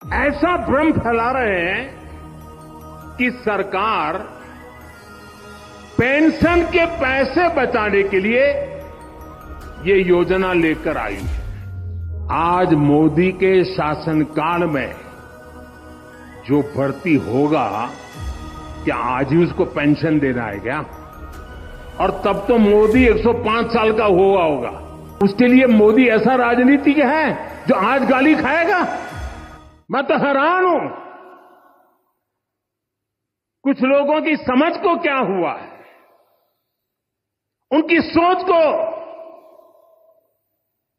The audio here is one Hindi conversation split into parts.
ऐसा भ्रम फैला रहे हैं कि सरकार पेंशन के पैसे बचाने के लिए ये योजना लेकर आई है। आज मोदी के शासनकाल में जो भर्ती होगा, क्या आज ही उसको पेंशन देना है क्या? और तब तो मोदी 105 साल का हुआ होगा। उसके लिए मोदी ऐसा राजनीतिक है जो आज गाली खाएगा? मैं तो हैरान हूं, कुछ लोगों की समझ को क्या हुआ है, उनकी सोच को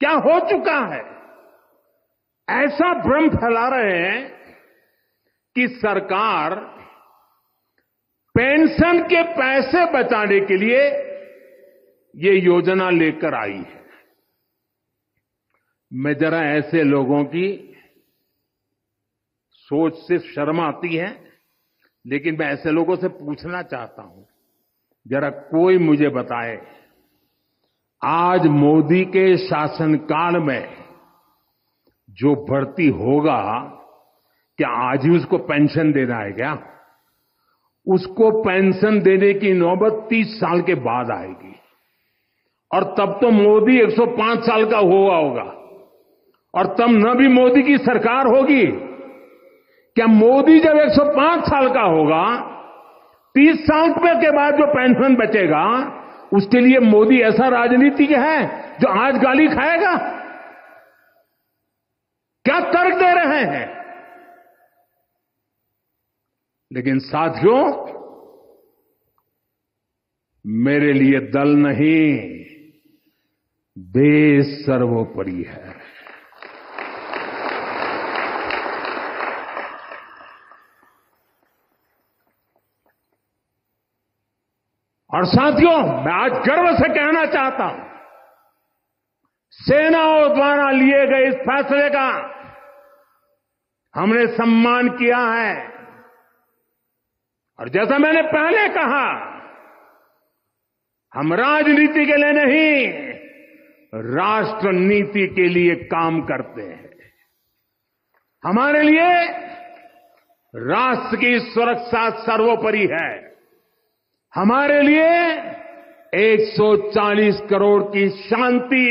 क्या हो चुका है। ऐसा भ्रम फैला रहे हैं कि सरकार पेंशन के पैसे बचाने के लिए ये योजना लेकर आई है। मैं जरा ऐसे लोगों की सोच से शर्म आती है, लेकिन मैं ऐसे लोगों से पूछना चाहता हूं, जरा कोई मुझे बताए, आज मोदी के शासनकाल में जो भर्ती होगा, क्या आज ही उसको पेंशन देना है क्या? उसको पेंशन देने की नौबत 30 साल के बाद आएगी, और तब तो मोदी 105 साल का हुआ होगा, और तब न भी मोदी की सरकार होगी। क्या मोदी जब 105 साल का होगा, 30 साल के बाद जो पेंशन बचेगा, उसके लिए मोदी ऐसा राजनीतिक है जो आज गाली खाएगा? क्या तर्क दे रहे हैं? लेकिन साथियों, मेरे लिए दल नहीं, देश सर्वोपरि है। और साथियों, मैं आज गर्व से कहना चाहता हूं, सेनाओं द्वारा लिए गए इस फैसले का हमने सम्मान किया है। और जैसा मैंने पहले कहा, हम राजनीति के लिए नहीं, राष्ट्र नीति के लिए काम करते हैं। हमारे लिए राष्ट्र की सुरक्षा सर्वोपरि है। हमारे लिए 140 करोड़ की शांति,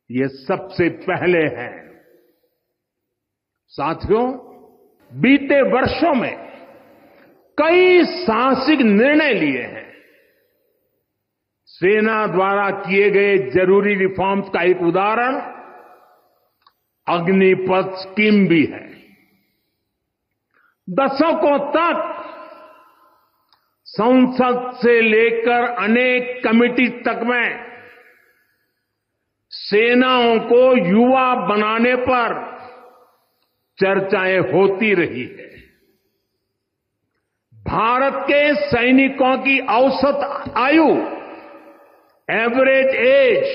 ये सबसे पहले है। साथियों, बीते वर्षों में कई साहसिक निर्णय लिए हैं। सेना द्वारा किए गए जरूरी रिफॉर्म्स का एक उदाहरण अग्निपथ स्कीम भी है। दशकों तक संसद से लेकर अनेक कमेटी तक में सेनाओं को युवा बनाने पर चर्चाएं होती रही है। भारत के सैनिकों की औसत आयु, एवरेज एज,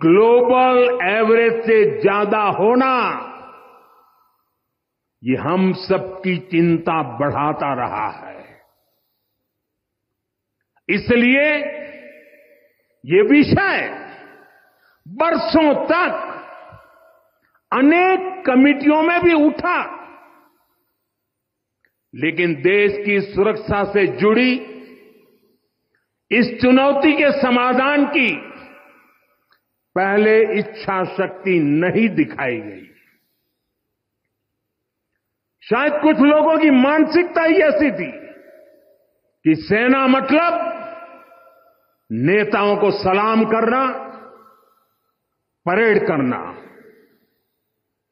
ग्लोबल एवरेज से ज्यादा होना, ये हम सबकी चिंता बढ़ाता रहा है। इसलिए ये विषय वर्षों तक अनेक कमिटियों में भी उठा, लेकिन देश की सुरक्षा से जुड़ी इस चुनौती के समाधान की पहले इच्छा शक्ति नहीं दिखाई गई। शायद कुछ लोगों की मानसिकता ही ऐसी थी कि सेना मतलब नेताओं को सलाम करना, परेड करना।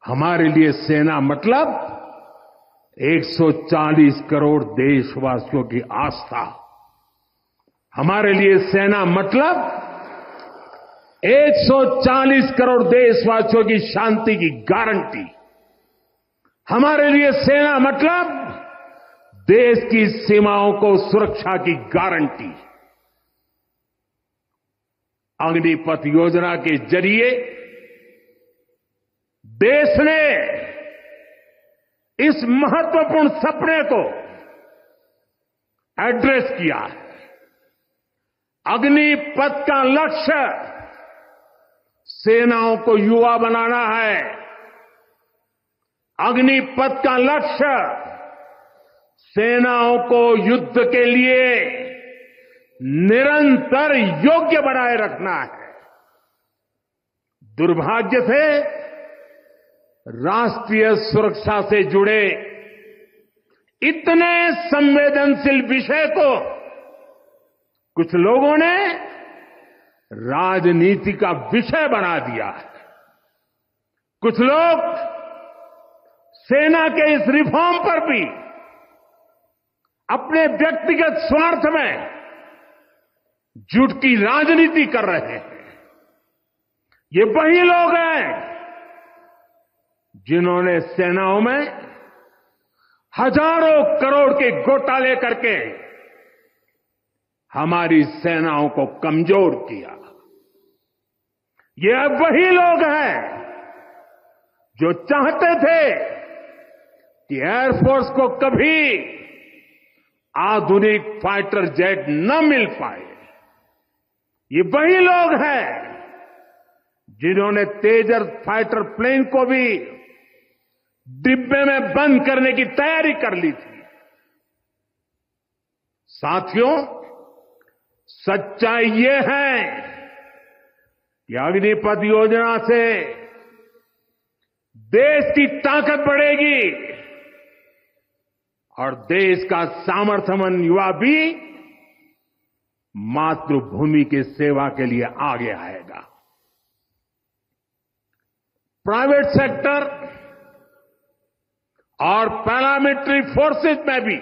हमारे लिए सेना मतलब 140 करोड़ देशवासियों की आस्था। हमारे लिए सेना मतलब 140 करोड़ देशवासियों की शांति की गारंटी। हमारे लिए सेना मतलब देश की सीमाओं को सुरक्षा की गारंटी। अग्निपथ योजना के जरिए देश ने इस महत्वपूर्ण सपने को एड्रेस किया है। अग्निपथ का लक्ष्य सेनाओं को युवा बनाना है, अग्निपथ का लक्ष्य सेनाओं को युद्ध के लिए निरंतर योग्य बनाए रखना है। दुर्भाग्य से राष्ट्रीय सुरक्षा से जुड़े इतने संवेदनशील विषय को कुछ लोगों ने राजनीति का विषय बना दिया है। कुछ लोग सेना के इस रिफॉर्म पर भी अपने व्यक्तिगत स्वार्थ में झूठ की राजनीति कर रहे हैं। ये वही लोग हैं जिन्होंने सेनाओं में हजारों करोड़ के घोटाले करके हमारी सेनाओं को कमजोर किया। ये वही लोग हैं जो चाहते थे कि एयरफोर्स को कभी आधुनिक फाइटर जेट न मिल पाए। ये वही लोग हैं जिन्होंने तेजस फाइटर प्लेन को भी डिब्बे में बंद करने की तैयारी कर ली थी। साथियों, सच्चाई ये है कि अग्निपथ योजना से देश की ताकत बढ़ेगी और देश का सामर्थ्यवान युवा भी मातृभूमि की सेवा के लिए आगे आएगा। प्राइवेट सेक्टर और पैरामिलिट्री फोर्सेस में भी